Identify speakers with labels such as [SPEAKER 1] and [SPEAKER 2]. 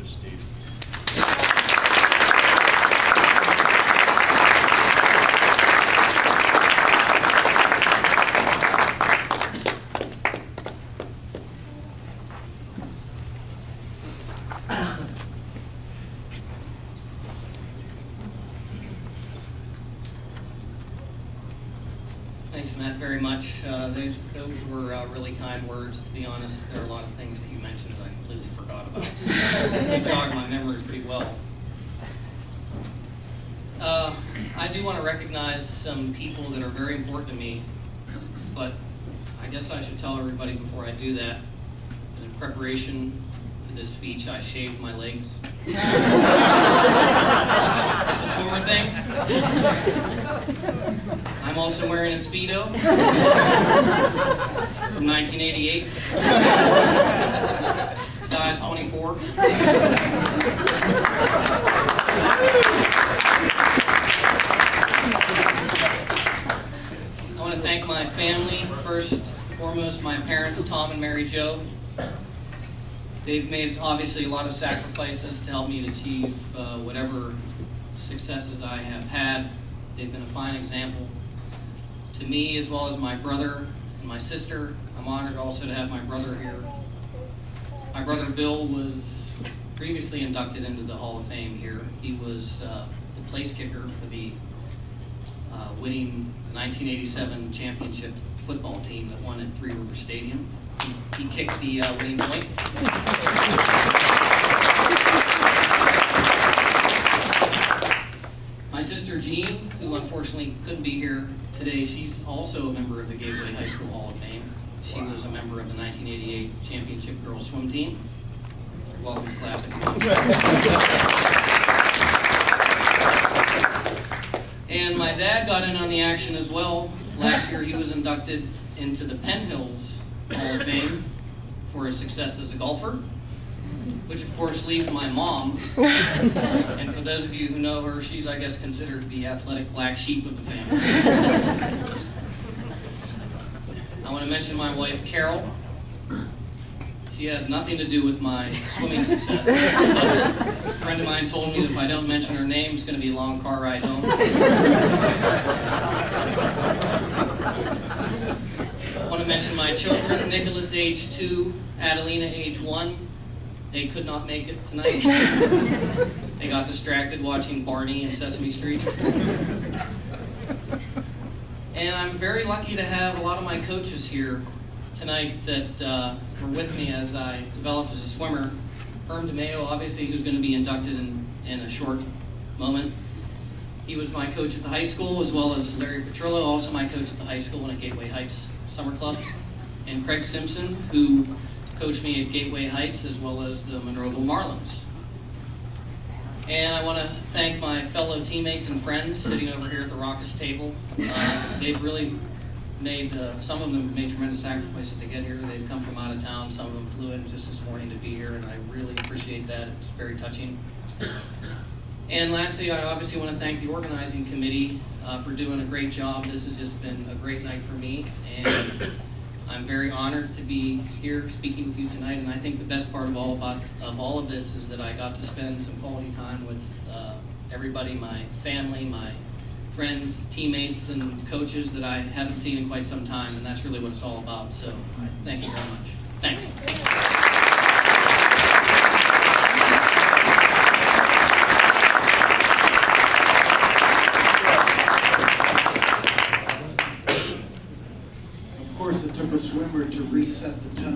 [SPEAKER 1] Steve.
[SPEAKER 2] Thanks, Matt, very much. Those were really kind words. To be honest, there are a lot of things that you mentioned that I completely forgot about. So you jogged my memory pretty well. I do want to recognize some people that are very important to me, but I guess I should tell everybody before I do that, that in preparation for this speech, I shaved my legs. It's a swimmer thing. I'm also wearing a Speedo from 1988, size 24. I want to thank my family, first and foremost my parents, Tom and Mary Jo. They've made obviously a lot of sacrifices to help me to achieve whatever successes I have had. They've been a fine example to me, as well as my brother and my sister. I'm honored also to have my brother here. My brother Bill was previously inducted into the Hall of Fame here. He was the place kicker for the winning 1987 championship football team that won at Three River Stadium. He kicked the winning point. My sister Jean, who unfortunately couldn't be here today, she's also a member of the Gateway High School Hall of Fame. She was a member of the 1988 championship girls swim team. You're welcome to clap if you want. And my dad got in on the action as well. Last year he was inducted into the Penn Hills Hall of Fame for his success as a golfer, which of course leaves my mom. And for those of you who know her, she's, I guess, considered the athletic black sheep of the family. I want to mention my wife, Carol. She had nothing to do with my swimming success. But a friend of mine told me that if I don't mention her name, it's going to be a long car ride home. I want to mention my children, Nicholas, age 2, Adelina, age 1. They could not make it tonight. They got distracted watching Barney and Sesame Street. And I'm very lucky to have a lot of my coaches here tonight that were with me as I developed as a swimmer. Herm DeMeo, obviously, who's going to be inducted in a short moment. He was my coach at the high school, as well as Larry Petrillo, also my coach at the high school and at Gateway Heights Summer Club. And Craig Simpson, who coached me at Gateway Heights as well as the Monroeville Marlins. And I want to thank my fellow teammates and friends sitting over here at the raucous table. They've really made, some of them have made tremendous sacrifices to get here. They've come from out of town. Some of them flew in just this morning to be here, and I really appreciate that. It's very touching. And lastly, I obviously want to thank the organizing committee for doing a great job. This has just been a great night for me, and I'm very honored to be here speaking with you tonight. And I think the best part of all of this is that I got to spend some quality time with everybody, my family, my friends, teammates, and coaches that I haven't seen in quite some time, and that's really what it's all about. So thank you very much. Thanks.
[SPEAKER 3] Of course, it took a swimmer to reset the tone.